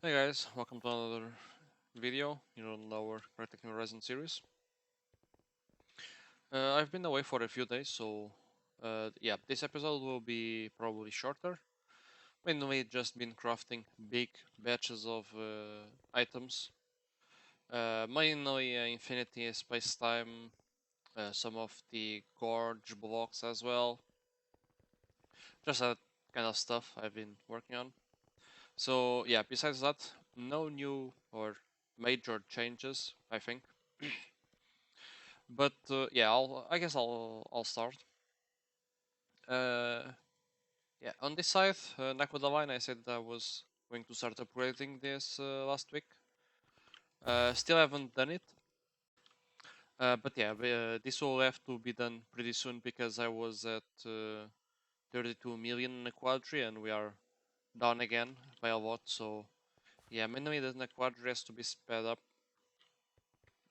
Hey guys, welcome to another video on our Protecting Horizon series. I've been away for a few days, so yeah, this episode will be probably shorter. Mainly just been crafting big batches of items. Mainly Infinity, Space-Time, some of the Gorge blocks as well. Just that kind of stuff I've been working on. So yeah, besides that, no new or major changes, I think. But yeah, I guess I'll start. Uh, yeah, on this side, Knack with the line, I said I was going to start upgrading this last week. Still haven't done it. But yeah, this will have to be done pretty soon because I was at 32 million in a quadri and we are down again by a lot. So yeah, mainly the quadri has to be sped up.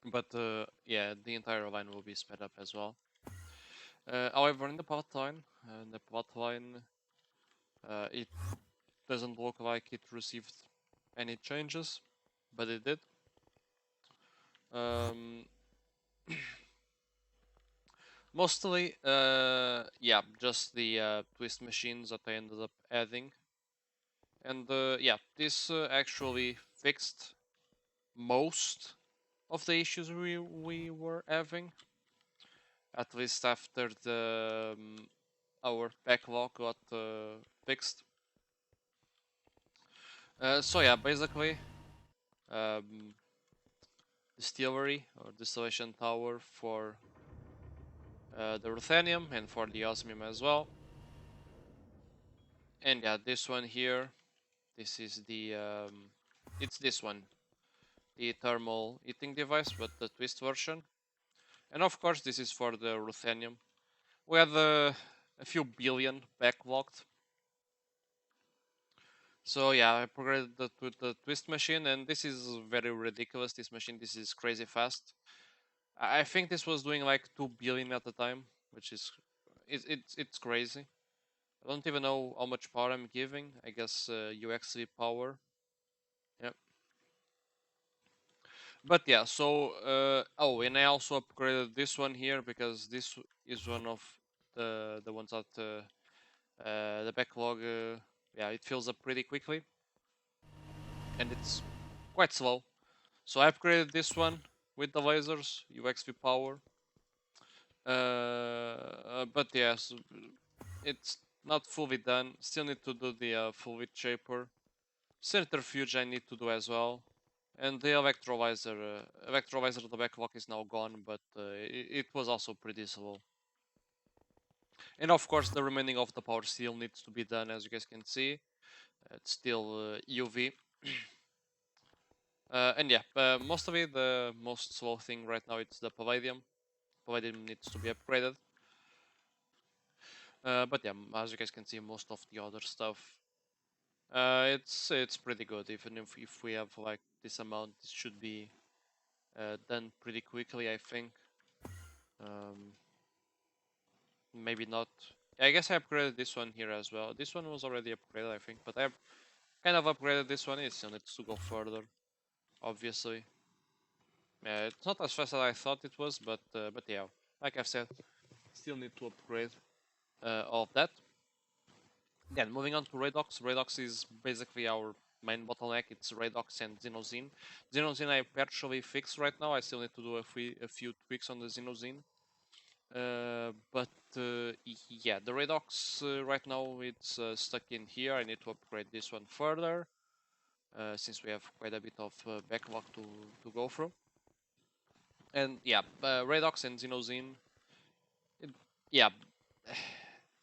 But yeah, the entire line will be sped up as well. However, in the plot line, it doesn't look like it received any changes, but it did. Um, Mostly, yeah, just the twist machines that I ended up adding. And yeah, this actually fixed most of the issues we were having. At least after the our backlog got fixed. So yeah, basically, um, distillery or distillation tower for the ruthenium and for the osmium as well. And yeah, this one here, this is the it's this one, the thermal heating device, but the twist version. And of course, this is for the ruthenium. We had a few billion backlogged. So yeah, I upgraded the twist machine, and this is very ridiculous. This machine, this is crazy fast. I think this was doing like 2 billion at the time, which is it's crazy. I don't even know how much power I'm giving. I guess UXV power. Yep. But yeah, so oh, and I also upgraded this one here because this is one of the ones that the backlog. Yeah, it fills up pretty quickly, and it's quite slow. So I upgraded this one with the lasers, UXV power. But yes, it's not fully done. Still need to do the full width shaper. Centrifuge I need to do as well. And the electrolyzer of the backlog is now gone, but it was also pretty slow. And of course, the remaining of the power still needs to be done, as you guys can see. It's still UV. And yeah, mostly the most slow thing right now it's the palladium. Palladium needs to be upgraded. But yeah, as you guys can see, most of the other stuff, it's pretty good. Even if we have like this amount, it should be done pretty quickly, I think. Um, Maybe not. I guess I upgraded this one here as well. This one was already upgraded, I think, but I've kind of upgraded this one. It still needs to go further, obviously. Yeah, it's not as fast as I thought it was, but yeah, like I've said, still need to upgrade all of that. Then moving on to Redox. Redox is basically our main bottleneck. It's Redox and Xenozine. Xenozine I partially fixed right now. I still need to do a few tweaks on the Xenozine. But yeah, the Redox right now it's stuck in here. I need to upgrade this one further since we have quite a bit of backlog to go through. And yeah, Redox and Xenozine, it, yeah,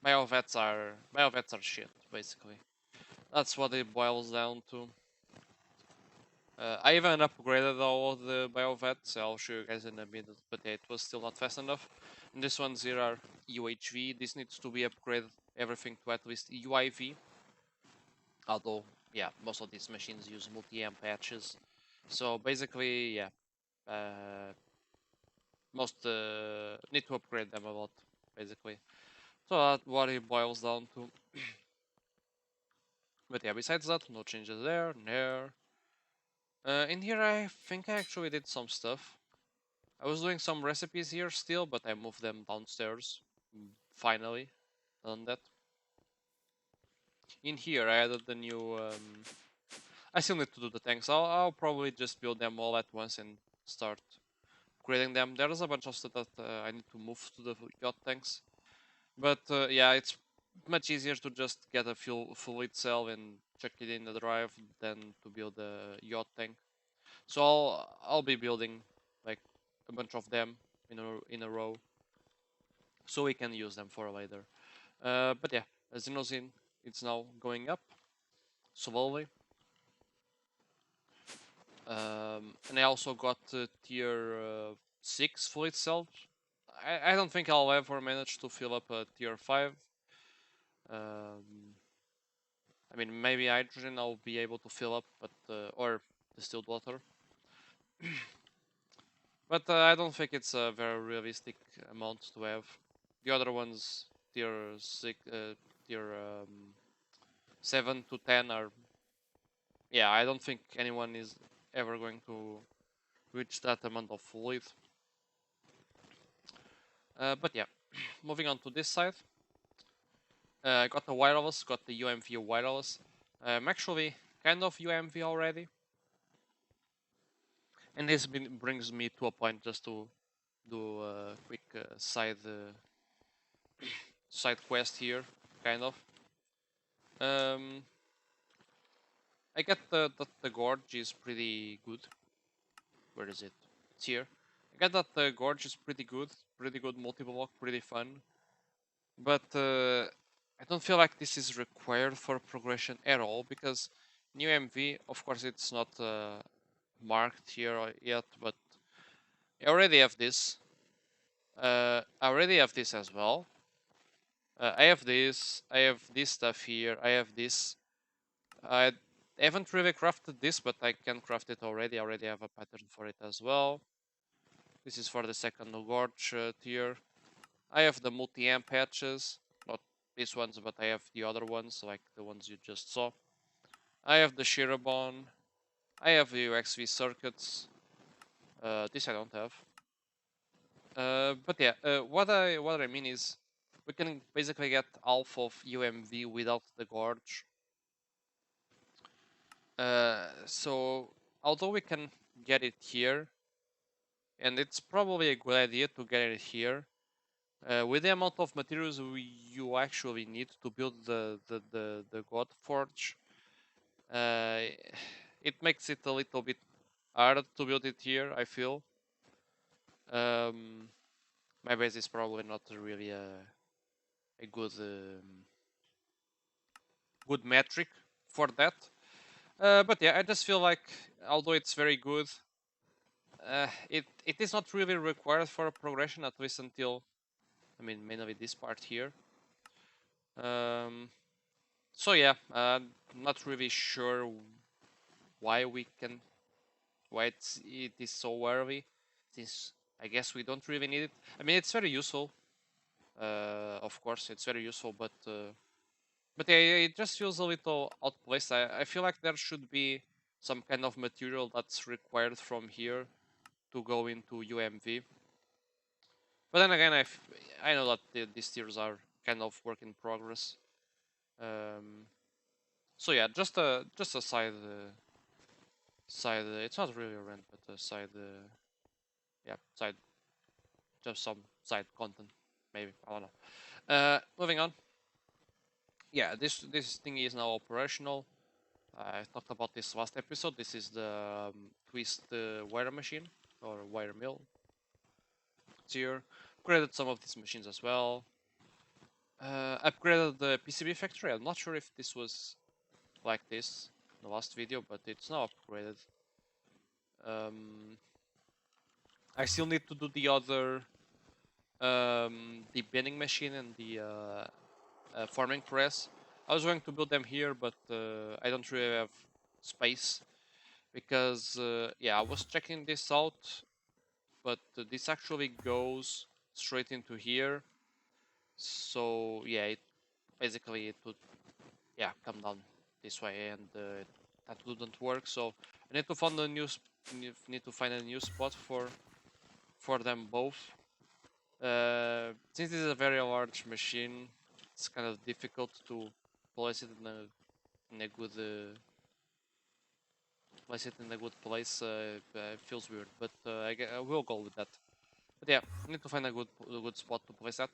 biovets are shit basically. That's what it boils down to. I even upgraded all of the biovets. I'll show you guys in a minute, but yeah, it was still not fast enough. And this one's here are UHV. This needs to be upgraded everything to at least UIV. Although, yeah, most of these machines use multi-amp patches. So basically, yeah, most need to upgrade them a lot, basically. So that's what it boils down to. But yeah, besides that, no changes there, there. In here, I think I actually did some stuff. I was doing some recipes here still, but I moved them downstairs. Finally, done that. In here, I added the new. I still need to do the tanks. I'll probably just build them all at once and start creating them. There's a bunch of stuff that I need to move to the yacht tanks. But yeah, it's much easier to just get a fluid cell and chuck it in the drive than to build a yacht tank. So I'll be building like a bunch of them in a row, so we can use them for later. But yeah, Xenozine, it's now going up slowly. And I also got tier 6 fluid cells. I don't think I'll ever manage to fill up a tier 5. Um, I mean, maybe hydrogen I'll be able to fill up, but or distilled water. But I don't think it's a very realistic amount to have. The other ones, tier 6, tier 7 to 10 are... Yeah, I don't think anyone is ever going to reach that amount of fluid. But yeah, moving on to this side. Got the wireless, got the UMV wireless. I'm actually kind of UMV already. And this brings me to a point just to do a quick side quest here, kind of. Um, I get the gorge is pretty good. Where is it? It's here. I get that the gorge is pretty good multi-block, pretty fun. But I don't feel like this is required for progression at all, because new MV, of course, it's not marked here yet, but I already have this. I already have this as well. I have this. I have this stuff here. I have this. I haven't really crafted this, but I can craft it already. I already have a pattern for it as well. This is for the second gorge tier. I have the multi-amp patches. Not these ones, but I have the other ones, like the ones you just saw. I have the Shirobon. I have the UXV circuits. This I don't have. But yeah, what I mean is, we can basically get half of UMV without the gorge. So although we can get it here, and it's probably a good idea to get it here, with the amount of materials you actually need to build the God Forge, it makes it a little bit hard to build it here, I feel. My base is probably not really a good metric for that. But yeah, I just feel like, although it's very good, it is not really required for a progression, at least until, I mean, mainly this part here. So yeah, not really sure why it is so early, since I guess we don't really need it. I mean, it's very useful. Of course, it's very useful, but yeah, it just feels a little outplaced. I feel like there should be some kind of material that's required from here to go into UMV. But then again, I know that these tiers are kind of work in progress. So yeah, just a side. It's not really a rant, but a side. Yeah, side. Just some side content, maybe. I don't know. Moving on. Yeah, this thing is now operational. I talked about this last episode. This is the twist wire machine or wire mill. It's here. Upgraded some of these machines as well. Upgraded the PCB factory. I'm not sure if this was like this in the last video, but it's now upgraded. I still need to do the other, the bending machine and the forming press. I was going to build them here, but I don't really have space, because yeah, I was checking this out, but this actually goes straight into here. So yeah, basically it would, yeah, come down this way, and that wouldn't work. So I need to find a new spot for them both. Since this is a very large machine, it's kind of difficult to place it in a good place. It feels weird, but I will go with that. But yeah, I need to find a good spot to place that.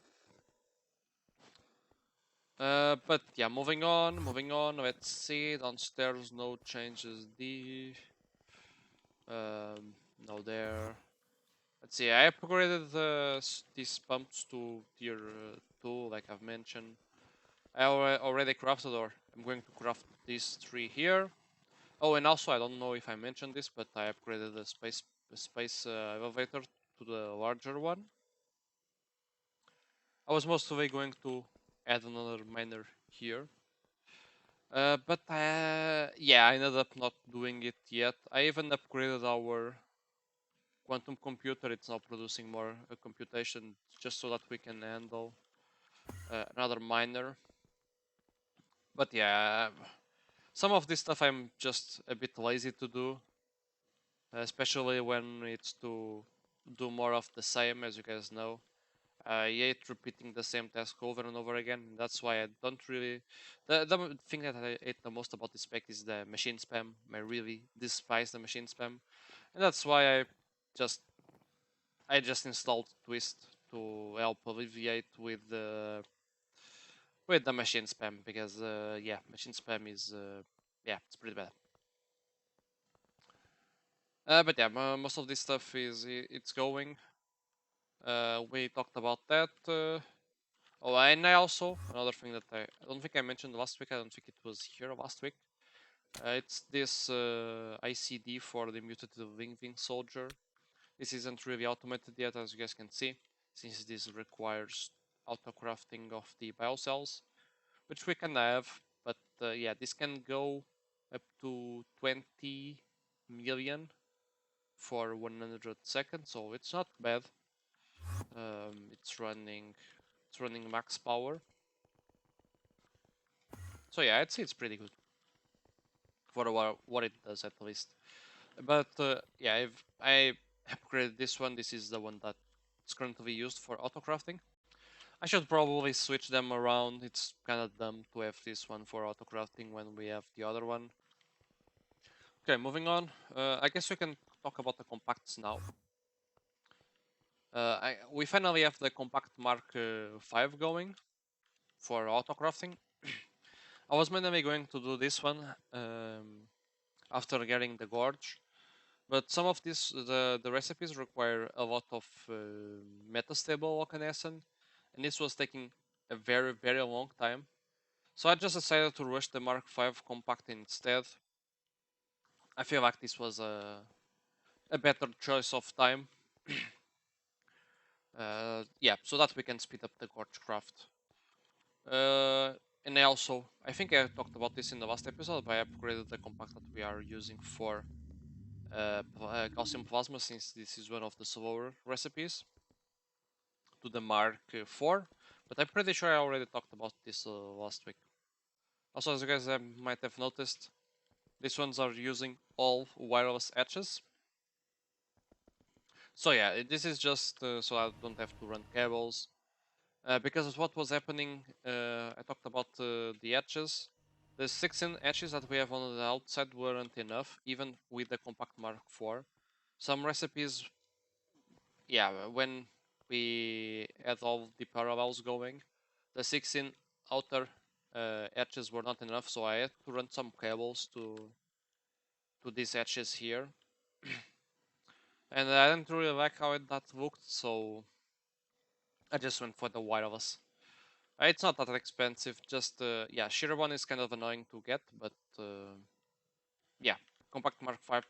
But yeah, moving on. Let's see. Downstairs, no changes. No there. Let's see. I upgraded these pumps to tier 2, like I've mentioned. I already crafted, or I'm going to craft these 3 here. Oh, and also I don't know if I mentioned this, but I upgraded the space elevator to the larger one. I was mostly going to add another miner here. But yeah, I ended up not doing it yet. I even upgraded our quantum computer. It's now producing more computation just so that we can handle another miner. But yeah, some of this stuff I'm just a bit lazy to do, especially when it's to do more of the same, as you guys know. I hate repeating the same task over and over again. That's why I don't really. The thing that I hate the most about this spec is the machine spam. I really despise the machine spam, and that's why just I just installed Twist to help alleviate with the machine spam, because yeah, machine spam is yeah, it's pretty bad. But yeah, most of this stuff it's going. We talked about that. Oh, and I also, another thing that I don't think I mentioned last week. I don't think it was here last week. It's this ICD for the mutative living soldier. This isn't really automated yet, as you guys can see, since this requires auto crafting of the biocells, which we can have. But yeah, this can go up to 20 million for 100 seconds, so it's not bad. It's running max power. So yeah, I'd say it's pretty good for what it does, at least. But yeah, I upgraded this one. This is the one that's currently used for auto crafting. I should probably switch them around. It's kind of dumb to have this one for auto crafting when we have the other one. Okay, moving on. I guess we can talk about the compacts now. We finally have the compact Mark 5 going for auto crafting. I was mainly going to do this one after getting the gorge, but some of the recipes require a lot of metastable Okanesan, and this was taking a very long time. So I just decided to rush the Mark 5 compact instead. I feel like this was a better choice of time. Yeah, so that we can speed up the gorge craft. And I think I talked about this in the last episode, but I upgraded the compact that we are using for calcium plasma, since this is one of the slower recipes, to the Mark 4. But I'm pretty sure I already talked about this last week. Also, as you guys might have noticed, these ones are using all wireless etches. So yeah, this is just so I don't have to run cables. Because of what was happening, I talked about the etches. The 16 etches that we have on the outside weren't enough, even with the Compact Mark IV. Some recipes, yeah, when we had all the parallels going, the 16 outer etches were not enough, so I had to run some cables to these etches here. And I didn't really like how that looked, so I just went for the wireless. It's not that expensive, just yeah, sheer one is kind of annoying to get, but yeah, Compact Mark 5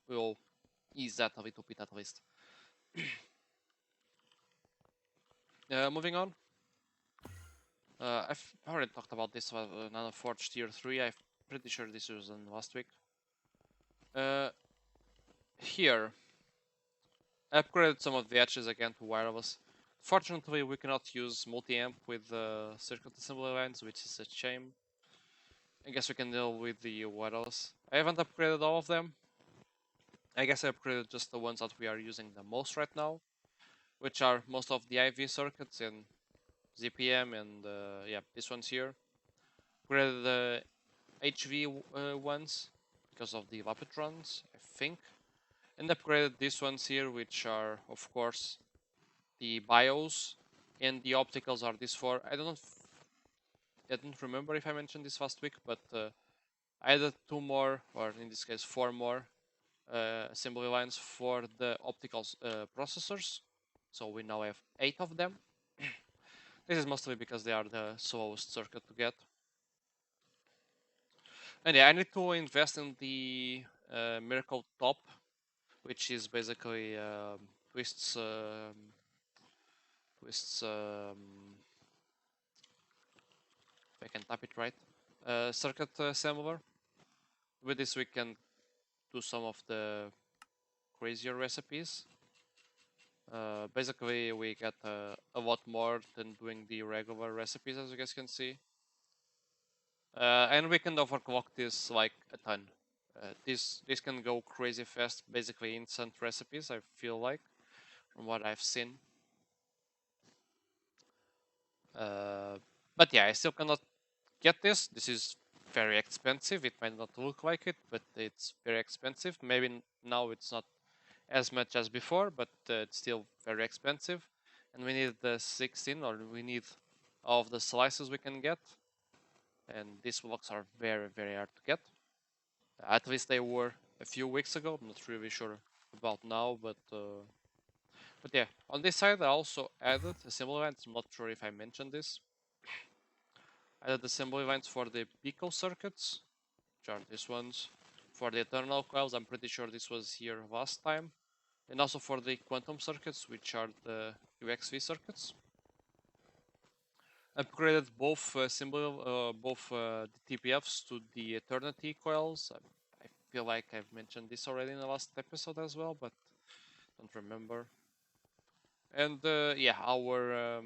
will ease that a little bit at least. Moving on. I've already talked about this Nanoforge Tier 3. I'm pretty sure this was in last week. Here, I upgraded some of the etches again to wireless. Fortunately, we cannot use multi-amp with circuit assembly lines, which is a shame. I guess we can deal with the wireless. I haven't upgraded all of them. I guess I upgraded just the ones that we are using the most right now, which are most of the IV circuits and ZPM and yeah, these ones here. Upgraded the HV ones because of the Vapetrons, I think, and upgraded these ones here, which are of course the BIOS, and the opticals are these four. I don't remember if I mentioned this last week, but I added two more, or in this case four more assembly lines for the optical processors. So we now have 8 of them. This is mostly because they are the slowest circuit to get. And yeah, I need to invest in the Miracle Top, which is basically twists twists if I can type it right, circuit assembler. With this we can do some of the crazier recipes. Basically we get a lot more than doing the regular recipes, as you guys can see. And we can overclock this like a ton. This can go crazy fast, basically instant recipes, I feel like, from what I've seen. Uh, but yeah, I still cannot get this. This is very expensive. It might not look like it, but it's very expensive. Maybe now it's not as much as before, but it's still very expensive. And we need the 16, or we need all of the slices we can get. And these blocks are very, very hard to get. At least they were a few weeks ago. I'm not really sure about now, but yeah. On this side, I also added assembly lines. I'm not sure if I mentioned this. I added assembly lines for the Pico circuits, which are these ones. For the eternal coils, I'm pretty sure this was here last time. And also for the quantum circuits, which are the UXV circuits. Upgraded both both the TPFs to the Eternity coils. I feel like I've mentioned this already in the last episode as well, but don't remember. And yeah, our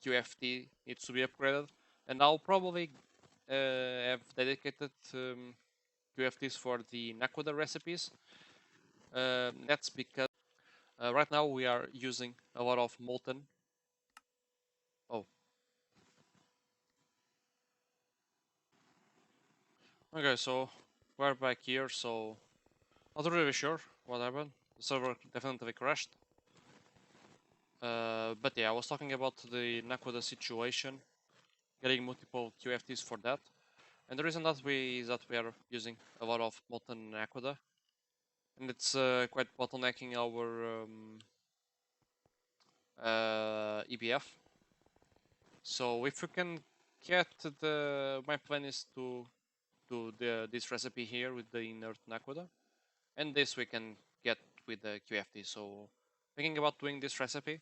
QFT needs to be upgraded, and I'll probably have dedicated QFTs for the Nakoda recipes. That's because right now we are using a lot of molten. Oh, okay, so we're back here. So not really sure what happened. The server definitely crashed. But yeah, I was talking about the Nakoda situation, getting multiple QFTs for that. And the reason that we is that we are using a lot of molten Nakoda, and it's quite bottlenecking our EBF. So if we can get my plan is to do this recipe here with the inert Nakoda, and this we can get with the QFT. So thinking about doing this recipe,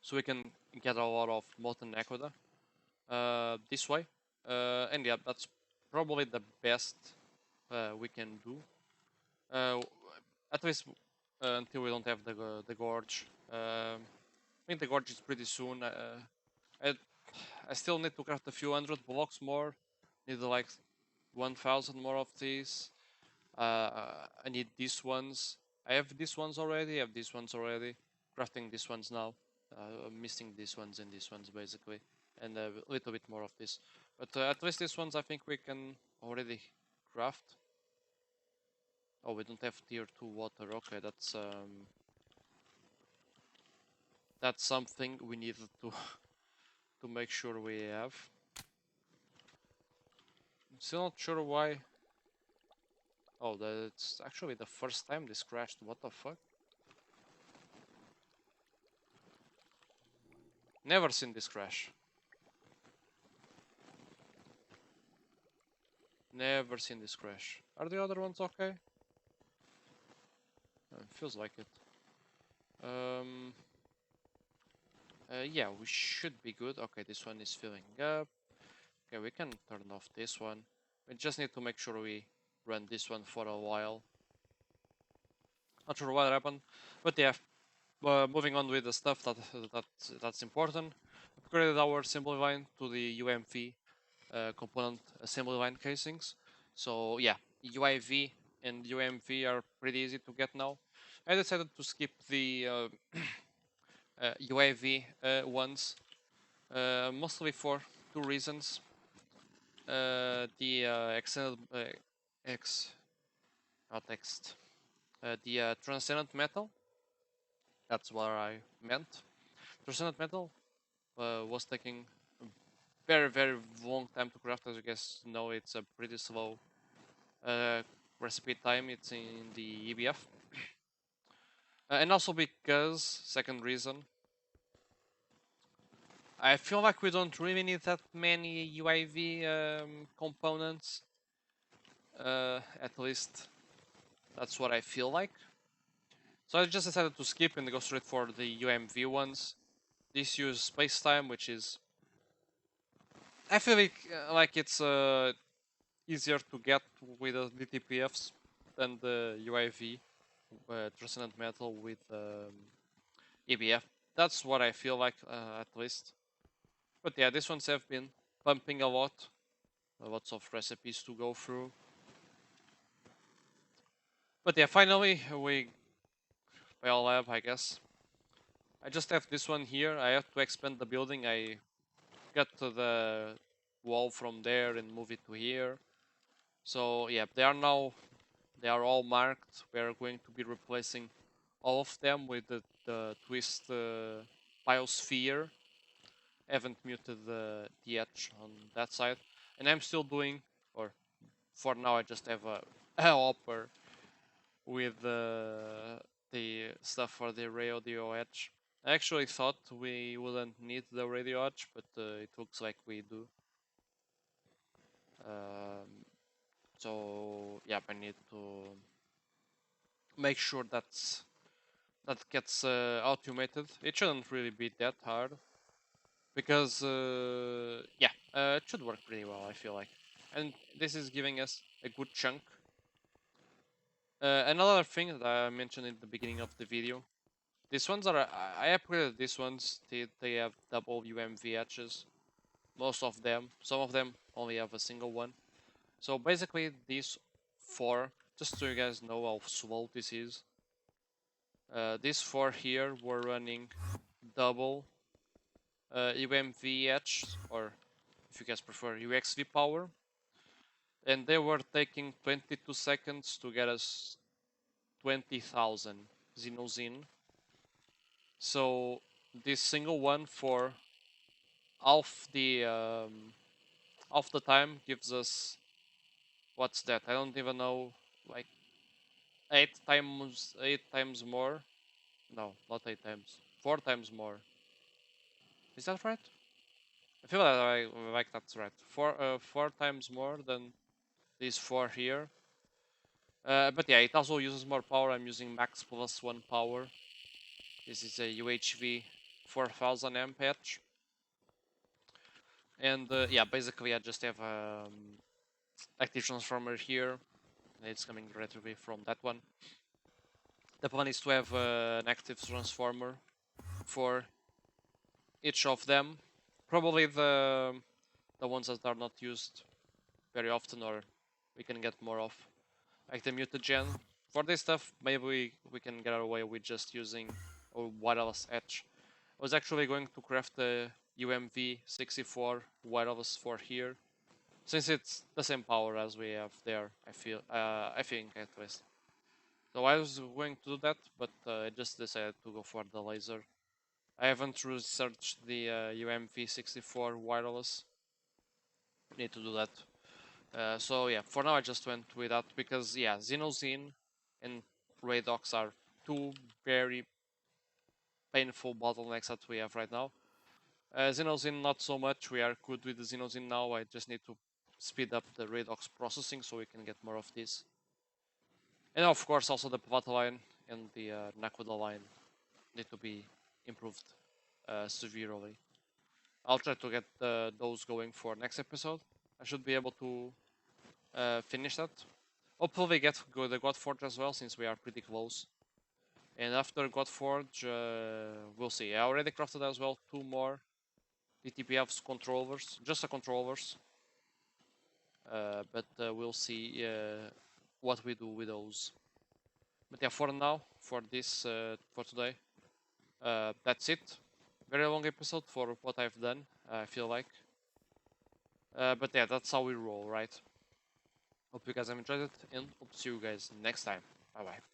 so we can get a lot of molten Nakoda this way, and yeah, that's probably the best we can do. Uh, at least until we don't have the gorge. I think the gorge is pretty soon. I I still need to craft a few hundred blocks more. Need like 1,000 more of these. I need these ones. I have these ones already. I have these ones already. Crafting these ones now. I'm missing these ones and these ones basically, and a little bit more of this. But at least these ones I think we can already craft. Oh, we don't have tier 2 water. Okay, that's something we need to to make sure we have. I'm still not sure why. Oh, that's actually the first time this crashed. What the fuck? Never seen this crash. Never seen this crash. Are the other ones okay? Feels like it. Um. Yeah, we should be good. Okay, this one is filling up. Okay, we can turn off this one. We just need to make sure we run this one for a while. Not sure what happened, but yeah. Moving on with the stuff that's important. Upgraded our assembly line to the UMV component assembly line casings. So yeah, UIV and UMV are pretty easy to get now. I decided to skip the UIV ones, mostly for two reasons. The extended X not text. The transcendent metal. That's what I meant. Transcendent metal was taking a very long time to craft. As you guys know, it's a pretty slow uh, recipe time. It's in the EBF, and also because second reason, I feel like we don't really need that many UIV components. At least that's what I feel like. So I just decided to skip and go straight for the UMV ones. These use space time, which is I feel like it's easier to get with the DTPFs than the UIV Transcendent Metal with EBF. That's what I feel like at least. But yeah, these ones have been pumping a lot. Lots of recipes to go through. But yeah, finally we all have, I guess. I just have this one here. I have to expand the building. I got to the wall from there and move it to here. So yeah, they are all marked. We are going to be replacing all of them with the twist biosphere. Haven't muted the edge on that side, and I'm still doing, or for now I just have a hopper with the stuff for the radio edge. I actually thought we wouldn't need the radio edge, but it looks like we do. So yeah, I need to make sure that gets automated. It shouldn't really be that hard because yeah, it should work pretty well. I feel like, and this is giving us a good chunk. Another thing that I mentioned in the beginning of the video. These ones are I upgraded these ones. They have double UMV hatches. Most of them. Some of them only have a single one. So basically, these four. Just so you guys know how slow this is. These four here were running double UMVH, or if you guys prefer, UXV power, and they were taking 22 seconds to get us 20,000 Xenozine. So this single one for half the time gives us, what's that? I don't even know, like 8 times more. No, not 8 times. 4 times more. Is that right? I feel like that's right. 4 times more than these four here. But yeah, it also uses more power. I'm using max plus 1 power. This is a UHV 4000 amp patch. And yeah, basically I just have active transformer here. It's coming directly from that one. The plan is to have an active transformer for each of them. Probably the ones that are not used very often, or we can get more of, like the mutagen. For this stuff, maybe we can get away with just using a wireless edge. I was actually going to craft the UMV64 wireless for here, since it's the same power as we have there. I think at least. So I was going to do that, but I just decided to go for the laser. I haven't researched the UMV64 wireless. Need to do that. So yeah, for now I just went with that because yeah, Xenozine and Radox are two very painful bottlenecks that we have right now. Xenozine not so much. We are good with the Xenozine now. I just need to speed up the Radox processing so we can get more of this. And of course also the Pavata line and the Nakoda line need to be improved severely. I'll try to get those going for next episode. I should be able to finish that. Hopefully get the Godforge as well, since we are pretty close. And after Godforge, we'll see. I already crafted as well 2 more DTPF's controllers, just the controllers. but we'll see what we do with those. But yeah, for now, for this, for today, that's it. Very long episode for what I've done, I feel like. But yeah, that's how we roll, right? Hope you guys have enjoyed it, and hope to see you guys next time. Bye bye.